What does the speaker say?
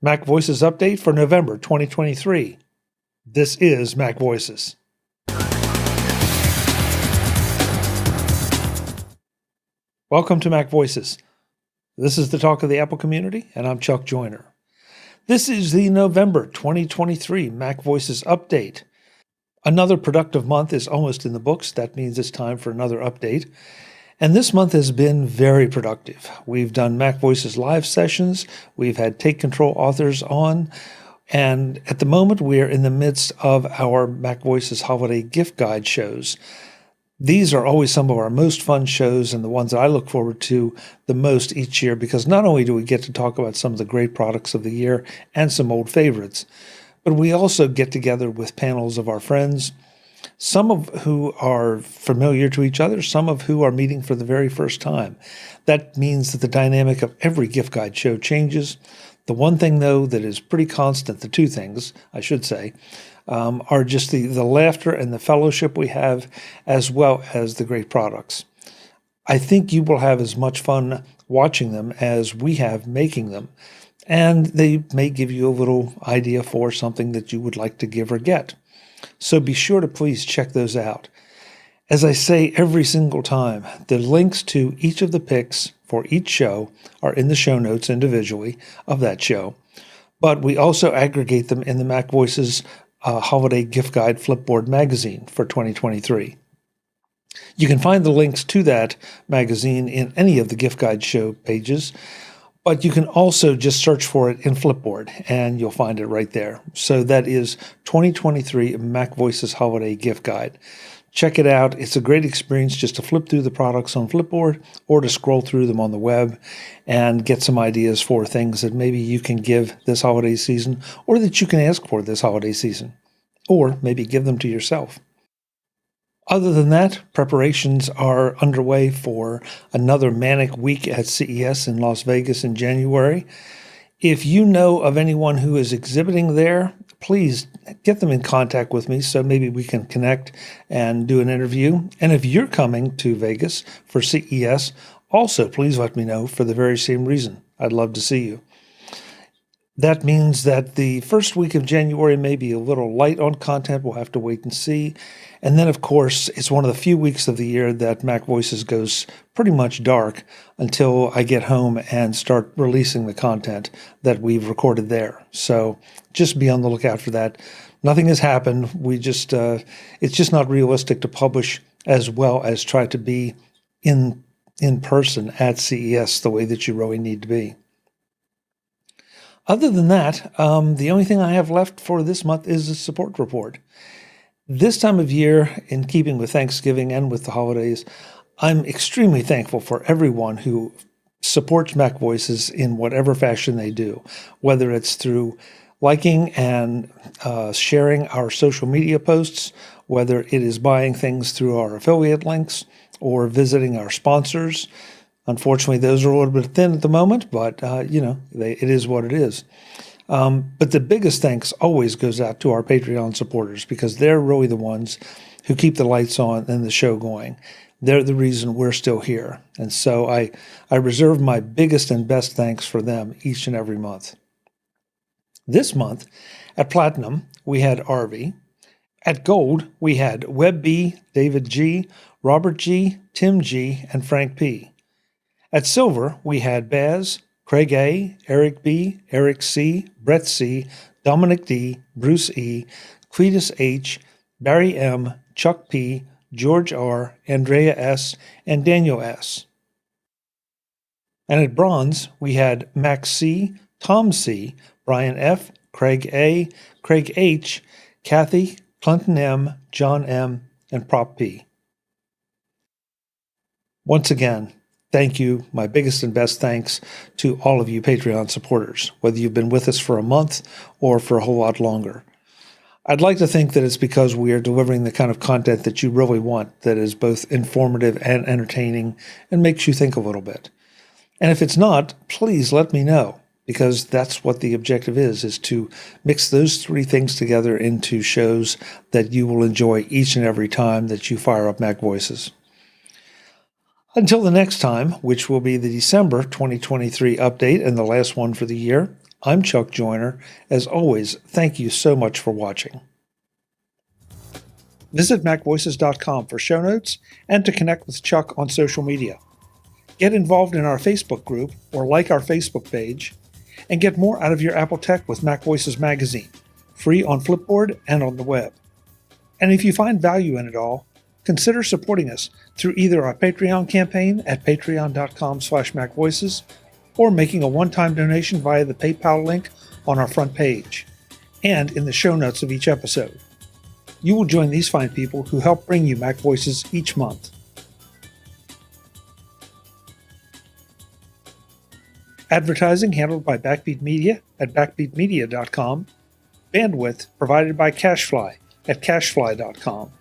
MacVoices update for November 2023. This is MacVoices. Welcome to MacVoices. This is the talk of the Apple community, and I'm Chuck Joyner. This is the November 2023 MacVoices update. Another productive month is almost in the books. That means it's time for another update. And this month has been very productive. We've done MacVoices live sessions. We've had Take Control authors on. And at the moment, we are in the midst of our MacVoices holiday gift guide shows. These are always some of our most fun shows and the ones that I look forward to the most each year, because not only do we get to talk about some of the great products of the year and some old favorites, but we also get together with panels of our friends, some of who are familiar to each other, some of who are meeting for the very first time. That means that the dynamic of every gift guide show changes. The one thing, though, that is pretty constant, the two things, I should say, are just the laughter and the fellowship we have, as well as the great products. I think you will have as much fun watching them as we have making them, and they may give you a little idea for something that you would like to give or get. So be sure to please check those out. As I say every single time, the links to each of the picks for each show are in the show notes individually of that show, but we also aggregate them in the MacVoices Holiday Gift Guide Flipboard magazine for 2023. You can find the links to that magazine in any of the gift guide show pages, but you can also just search for it in Flipboard, and you'll find it right there. So that is 2023 MacVoices Holiday Gift Guide. Check it out. It's a great experience just to flip through the products on Flipboard or to scroll through them on the web and get some ideas for things that maybe you can give this holiday season, or that you can ask for this holiday season, or maybe give them to yourself. Other than that, preparations are underway for another manic week at CES in Las Vegas in January. If you know of anyone who is exhibiting there, please get them in contact with me so maybe we can connect and do an interview. And if you're coming to Vegas for CES, also please let me know for the very same reason. I'd love to see you. That means that the first week of January may be a little light on content. We'll have to wait and see. And then, of course, it's one of the few weeks of the year that MacVoices goes pretty much dark until I get home and start releasing the content that we've recorded there. So just be on the lookout for that. Nothing has happened. It's just not realistic to publish as well as try to be in person at CES the way that you really need to be. Other than that, the only thing I have left for this month is a support report. This time of year, in keeping with Thanksgiving and with the holidays, I'm extremely thankful for everyone who supports MacVoices in whatever fashion they do, whether it's through liking and sharing our social media posts, whether it is buying things through our affiliate links or visiting our sponsors. Unfortunately, those are a little bit thin at the moment, but, it is what it is. But the biggest thanks always goes out to our Patreon supporters, because they're really the ones who keep the lights on and the show going. They're the reason we're still here. And so I reserve my biggest and best thanks for them each and every month. This month, at Platinum, we had Arvi. At Gold, we had Web B, David G, Robert G, Tim G, and Frank P. At Silver, we had Baz, Craig A, Eric B, Eric C, Brett C, Dominic D, Bruce E, Cletus H, Barry M, Chuck P, George R, Andrea S, and Daniel S. And at Bronze, we had Max C, Tom C, Brian F, Craig A, Craig H, Kathy, Clinton M, John M, and Prop P. Once again, thank you. My biggest and best thanks to all of you Patreon supporters, whether you've been with us for a month or for a whole lot longer. I'd like to think that it's because we are delivering the kind of content that you really want, that is both informative and entertaining and makes you think a little bit. And if it's not, please let me know, because that's what the objective is to mix those three things together into shows that you will enjoy each and every time that you fire up MacVoices. Until the next time, which will be the December 2023 update and the last one for the year, I'm Chuck Joyner. As always, thank you so much for watching. Visit MacVoices.com for show notes and to connect with Chuck on social media. Get involved in our Facebook group or like our Facebook page, and get more out of your Apple tech with MacVoices magazine, free on Flipboard and on the web. And if you find value in it all, consider supporting us through either our Patreon campaign at patreon.com/MacVoices or making a one-time donation via the PayPal link on our front page and in the show notes of each episode. You will join these fine people who help bring you MacVoices each month. Advertising handled by Backbeat Media at backbeatmedia.com. Bandwidth provided by CashFly at cashfly.com.